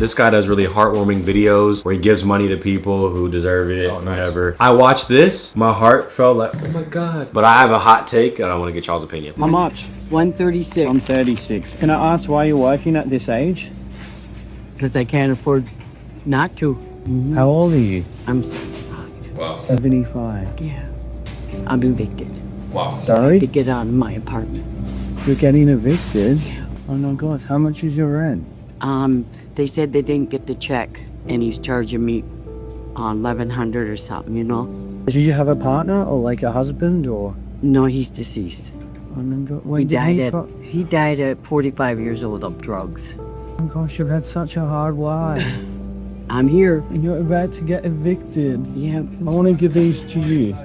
This guy does really heartwarming videos where he gives money to people who deserve it, whatever. I watched this, my heart felt like, oh my God. But I have a hot take and I want to get y'all's opinion. How much? 136. I'm 36. Can I ask why you're working at this age? Because I can't afford not to. How old are you? I'm, 75. yeah, I'm evicted. Wow. To Sorry? get out of my apartment. You're getting evicted? Oh my God, how much is your rent? They said they didn't get the check, and he's charging me $1,100 or something, you know? Did you have a partner or like a husband or? No, he's deceased. Oh my God, He wait, he died at 45 years old of drugs. Oh my gosh, you've had such a hard life. I'm here. And you're about to get evicted. Yeah. I want to give these to you.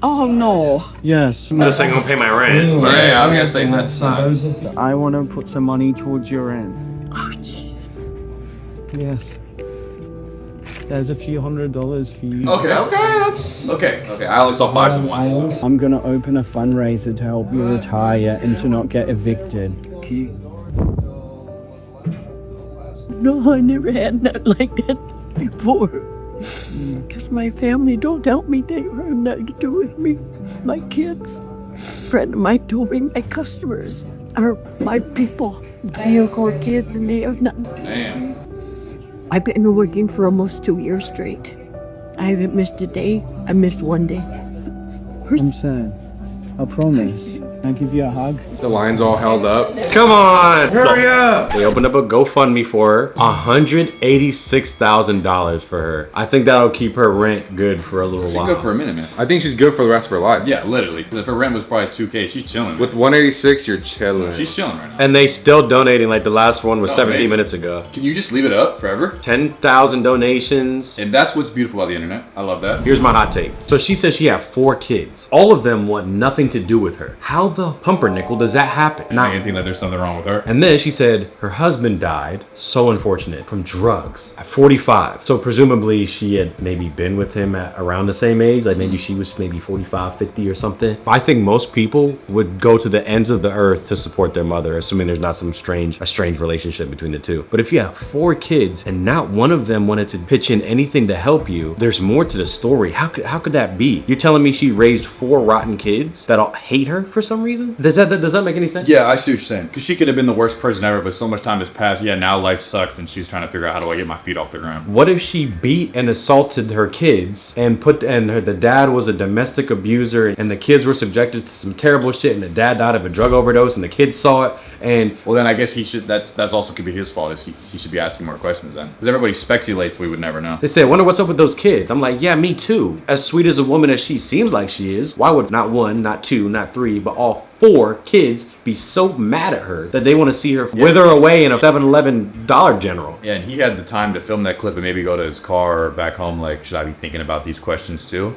Oh, no. Yes. This ain't gonna pay my rent. Right, I'm gonna say that's I want to put some money towards your rent. Oh, jeez. Yes. There's a few $100s for you. okay. That's okay. I only saw 5 at once. I'm gonna open a fundraiser to help you retire and to not get evicted. No, I never had nothing like that before. Because my family don't help me. They have nothing to do with me. My kids. A friend of mine told me my customers are my people. They have 4 kids and they have nothing. Damn. I've been working for almost 2 years straight. I haven't missed a day. I missed 1 day. I'm sad. I promise. I'll give you a hug. The line's all held up. Come on! Hurry up! They opened up a GoFundMe for her. $186,000 for her. I think that'll keep her rent good for a little She's while. good for a minute, man. I think she's good for the rest of her life. Yeah, literally. If her rent was probably $2K, she's chilling. With 186, you're chilling. She's chilling right now. And they still donating, like the last one was Oh, 17 amazing. minutes ago. Can you just leave it up forever? 10,000 donations. And that's what's beautiful about the internet. I love that. Here's my hot take. So she says she had 4 kids. All of them want nothing to do with her. How the pumpernickel does that happen? I think that there's something wrong with her. And then she said her husband died, so unfortunate, from drugs at 45. So presumably she had maybe been with him at around the same age, like maybe she was maybe 45, 50 or something. I think most people would go to the ends of the earth to support their mother, assuming there's not some strange relationship between the two. But if you have 4 kids and not one of them wanted to pitch in anything to help you, there's more to the story. How could that be? You're telling me she raised 4 rotten kids that all hate her for some reason? Does that make any sense? Yeah, I see what you're saying. Because she could have been the worst person ever, but so much time has passed. Yeah, now life sucks, and she's trying to figure out how do I get my feet off the ground. What if she beat and assaulted her kids and the dad was a domestic abuser and the kids were subjected to some terrible shit and the dad died of a drug overdose and the kids saw it and Well, then I guess he should. That's also could be his fault. If he should be asking more questions then, because everybody speculates. We would never know. they said, wonder what's up with those kids. I'm like, yeah, me too. As sweet as a woman as she seems like she is, why would not 1, not 2, not 3, but all 4 kids be so mad at her that they want to see her wither away in a 7-Eleven Dollar General? Yeah, and he had the time to film that clip and maybe go to his car or back home. Like, should I be thinking about these questions too?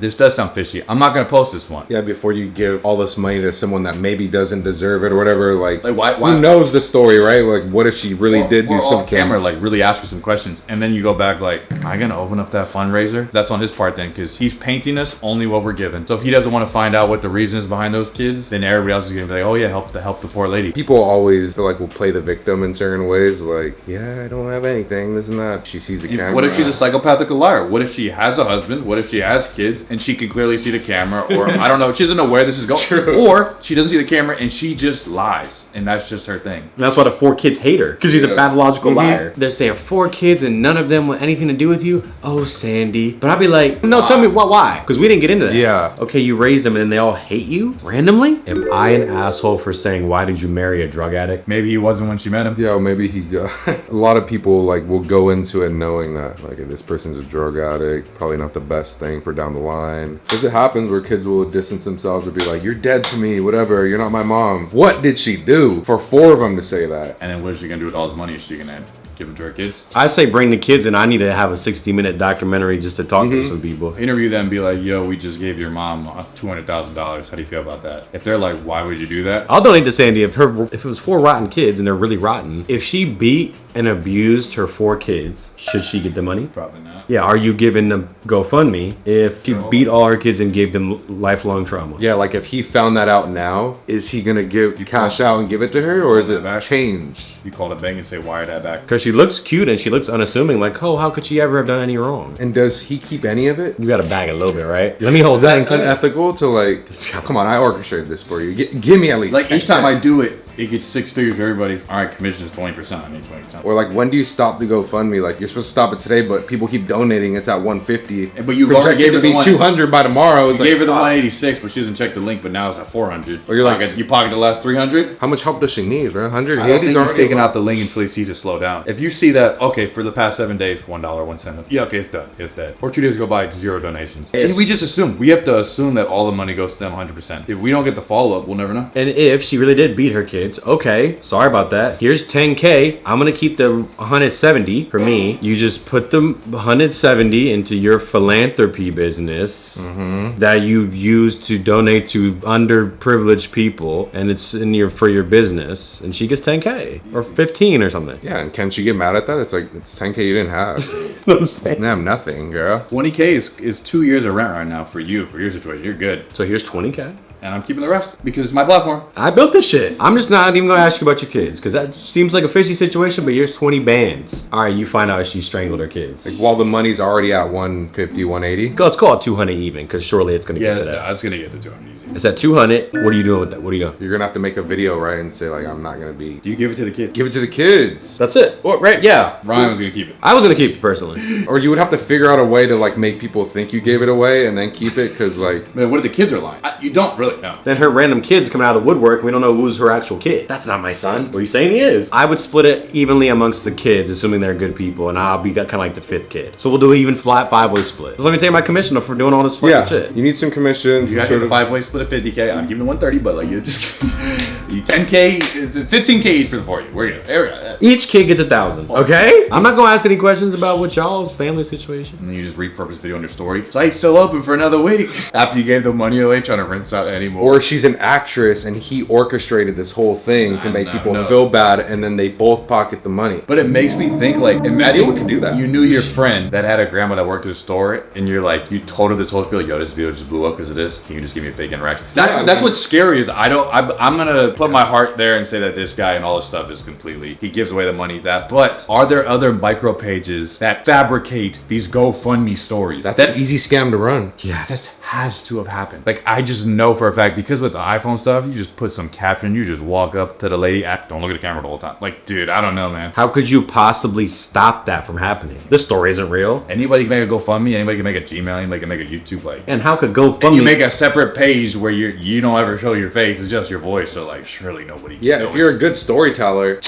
This does sound fishy. I'm not gonna post this one. Yeah, before you give all this money to someone that maybe doesn't deserve it or whatever, like why? who knows the story, right? Like, what if she really did do Or some off camera, like really ask her some questions, and then you go back like, am I gonna open up that fundraiser? That's on his part then, because he's painting us only what we're given. So if he doesn't want to find out what the reason is behind those kids, then everybody else is gonna be like, oh yeah, help the poor lady. People always feel like we'll play the victim in certain ways, like, yeah, I don't have anything, this and that. She sees the camera. What if she's a psychopathic liar? What if she has a husband? What if she has kids and she can clearly see the camera? Or I don't know, she doesn't know where this is going. True. Or she doesn't see the camera and she just lies, and that's just her thing. And that's why the 4 kids hate her, because she's a pathological liar. They're saying 4 kids and none of them want anything to do with you. Oh, Sandy. But I'd be like, no, tell me why? Because we didn't get into that. Yeah. Okay, you raised them and then they all hate you randomly? Am I an asshole for saying, why did you marry a drug addict? Maybe he wasn't when she met him. Yeah, maybe he got a lot of people like will go into it knowing that like if this person's a drug addict, probably not the best thing for down the line. Because it happens where kids will distance themselves or be like, you're dead to me, whatever, you're not my mom. What did she do for 4 of them to say that? And then what is she gonna do with all his money? Is she gonna give it to her kids? I say bring the kids and I need to have a 60-minute documentary just to talk to some people. Interview them, be like, yo, we just gave your mom $200,000. How do you feel about that? If they're like, why would you do that? I'll donate to Sandy if it was 4 rotten kids and they're really rotten. If she beat and abused her 4 kids, should she get the money? Probably not. Yeah, are you giving them GoFundMe if she beat all her kids and gave them lifelong trauma? Yeah, like if he found that out now, is he gonna give cash out and give it to her, or is it change? You call it bank and say, wire that back. Because she looks cute and she looks unassuming. Like, oh, how could she ever have done any wrong? And does he keep any of it? You gotta bag it a little bit, right? Let me hold Is that 10K. unethical to like, come on, I orchestrated this for you. Give me at least Like each 10K. time I do it, it gets 6 figures for everybody. All right, commission is 20%. I need 20%. Or like, when do you stop the GoFundMe? Like, you're supposed to stop it today, but people keep donating. It's at 150. But you already gave her to the be one. 200 by tomorrow. It's You like, gave her the fuck. 186, but she doesn't check the link. But now it's at 400. Or you're like- you pocket the last 300. How much help does she need? Right? 100? I don't think he's already taking out the link until he sees it slow down. If you see that, okay, for the past 7 days, $1, 1 cent. Yeah, okay, it's done. It's dead. Or 2 days go by, 0 donations. And we just assume. We have to assume that all the money goes to them 100%. If we don't get the follow up, we'll never know. And if she really did beat her kids, okay, sorry about that. Here's 10K. I'm gonna keep the 170 for me. You just put the 170 into your philanthropy business that you've used to donate to underprivileged people, and it's in your for your business. And she gets 10K or 15 or something. Yeah, and can she get mad at that? It's like, it's 10K you didn't have. You You know what I'm saying? didn't have nothing, girl. 20K is 2 years of rent right now for you, for your situation. You're good. So here's 20K. And I'm keeping the rest because it's my platform. I built this shit. I'm just not even gonna ask you about your kids because that seems like a fishy situation. But here's 20 bands. All right, you find out she strangled her kids. Like, while the money's already at 150, 180. Let's call it 200 even because surely it's gonna Yeah, get to that. that's going to get to 200 easy. It's at 200. What are you doing with that? What are you doing? You're gonna have to make a video, right, and say like, I'm not gonna be. Do you give it to the kid? Give it to the kids. That's it. Well, right? Yeah. Ryan was going to keep it. I was gonna keep it personally. Or you would have to figure out a way to like make people think you gave it away and then keep it, because like, Man, what if the kids are lying? You don't really know. Then her random kids coming out of the woodwork. We don't know who's her actual kid. That's not my son. What are you saying he is? I would split it evenly amongst the kids, assuming they're good people, and I'll be kind of like the 5th kid. So we'll do an even flat 5-way split. So let me take my commission for doing all this fucking yeah, shit. you need some commissions. You got sort to of- 5-way split of 50K. I'm giving the 130, but like you just you 10K is 15K each for the 4 of you. We're good. There we go. Each kid gets 1,000. Okay? I'm not gonna ask any questions about what y'all's family situation. And then you just repurpose video on your story. Site's still open for another week. After you gave the money away, trying to rinse out any more. Or she's an actress and he orchestrated this whole thing to make No, people no. feel bad, and then they both pocket the money. But it makes me think, like, imagine Anyone can do that. You knew your friend that had a grandma that worked at a store, and you're like, you told her the toast, be like, yo, this video just blew up because of this. Can you just give me a fake interaction? That's what's scary is I'm gonna put my heart there and say that this guy and all this stuff is completely, he gives away the money that. But are there other micro pages that fabricate these GoFundMe stories? That's an easy scam to run. Yes. That has to have happened. Like, I just know for a fact, because with the iPhone stuff, you just put some caption, you just walk up to the lady, don't look at the camera the whole time. Like, dude, I don't know, man. How could you possibly stop that from happening? This story isn't real. Anybody can make a GoFundMe, anybody can make a Gmail, anybody can make a YouTube, like. And how could And GoFundMe you make a separate page where you don't ever show your face, it's just your voice, so like surely nobody Yeah, knows. if you're a good storyteller.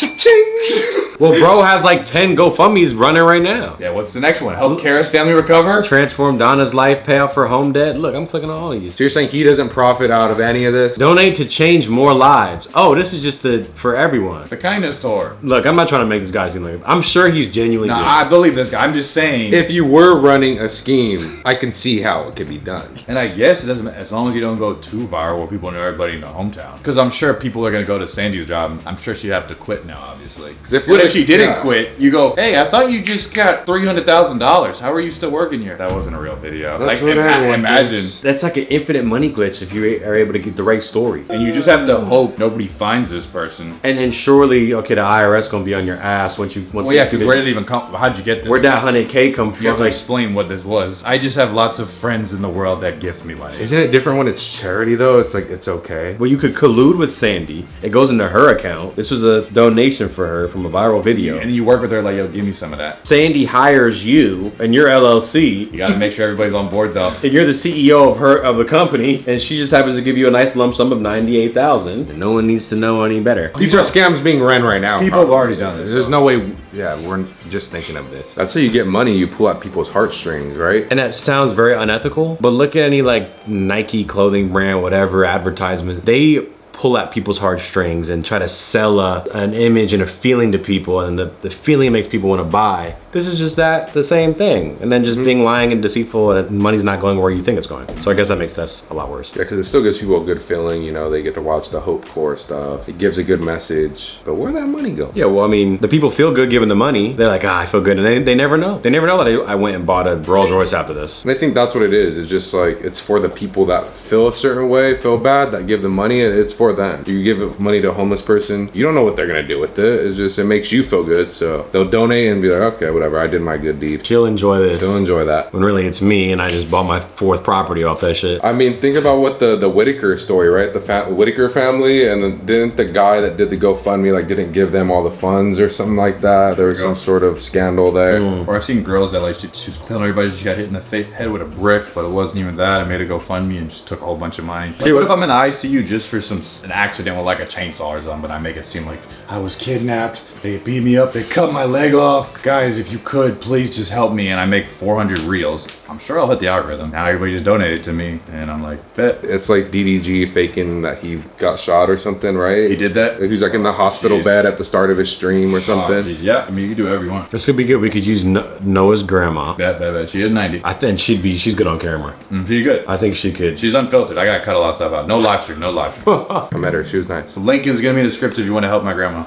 Well, bro has like 10 GoFundMes running right now. Yeah, what's the next one? Help Kara's family recover? Transform Donna's life, pay off for home debt. Look, I'm clicking on all of these. So you're saying he doesn't profit out of any of this? Donate to change more lives. Oh, this is just for everyone. It's a kindness store. Look, I'm not trying to make this guy seem like, I'm sure he's genuinely Nah, good. I believe this guy. I'm just saying. If you were running a scheme, I can see how it could be done. And I guess it doesn't matter as long as you don't go too viral where people know everybody in the hometown. Because I'm sure people are gonna go to Sandy's job. I'm sure she'd have to quit now, obviously. if What you're if the- she didn't yeah. quit? You go, hey, I thought you just got $300,000. How are you still working here? That wasn't a real video. That's like, what everyone imagine. thinks. That's like an infinite money glitch if you are able to get the right story. And you just have to hope nobody finds this person. And then surely, okay, the IRS gonna be on your ass once you. Well, yeah, 'cause where did it even come? How'd you get this? Where'd that 100K come from? You have to Like, explain what this was. I just have lots of friends in the world that gift me money. Isn't it different when it's charity though? It's like, it's okay. well, you could collude with Sandy. It goes into her account. This was a donation for her from a viral video. And you work with her like, yo, give me some of that. Sandy hires you and your LLC. You gotta make sure everybody's on board though. And you're the CEO of the company, and she just happens to give you a nice lump sum of $98,000. And no one needs to know any better. These are scams being ran right now. People have already done this. There's no way, yeah, we're just thinking of this. That's how you get money, you pull at people's heartstrings, right? And that sounds very unethical, but look at any like Nike clothing brand, whatever advertisement. They pull at people's heartstrings and try to sell an image and a feeling to people, and the feeling makes people want to buy. This is just the same thing. And then just being lying and deceitful, and money's not going where you think it's going. So I guess that makes this a lot worse. Yeah, because it still gives people a good feeling, you know, they get to watch the Hope Corps stuff. It gives a good message, but where'd that money go? Yeah, well, I mean, the people feel good giving the money. They're like, I feel good. And they never know. They never know that I went and bought a Rolls Royce after this. And I think that's what it is. It's just like, it's for the people that feel a certain way, feel bad, that give the money, and it's for or then. You give money to a homeless person, you don't know what they're gonna do with it. It's just, it makes you feel good. So they'll donate and be like, okay, whatever, I did my good deed. She'll enjoy this. She'll enjoy that. When really it's me and I just bought my 4th property off that shit. I mean, think about what the Whitaker story, right? The Whitaker family, and then didn't the guy that did the GoFundMe like didn't give them all the funds or something like that? There was some sort of scandal there. Or I've seen girls that like she was telling everybody she got hit in the head with a brick, but it wasn't even that. I made a GoFundMe and just took a whole bunch of money. Like, what if I'm in the ICU just for an accident with like a chainsaw or something, but I make it seem like I was kidnapped, they beat me up, they cut my leg off. Guys, if you could, please just help me. And I make 400 reels. I'm sure I'll hit the algorithm. Now everybody just donated to me, and I'm like, bet. It's like DDG faking that he got shot or something, right? He did that? He was like in the hospital bed at the start of his stream or something. Geez, yeah, I mean, you can do whatever you want. This could be good. We could use Noah's grandma. Bet. She is 90. I think she's good on camera. She's good. I think she could. She's unfiltered. I gotta cut a lot of stuff out. No live stream. I met her. She was nice. The link is gonna be in the description if you want to help my grandma.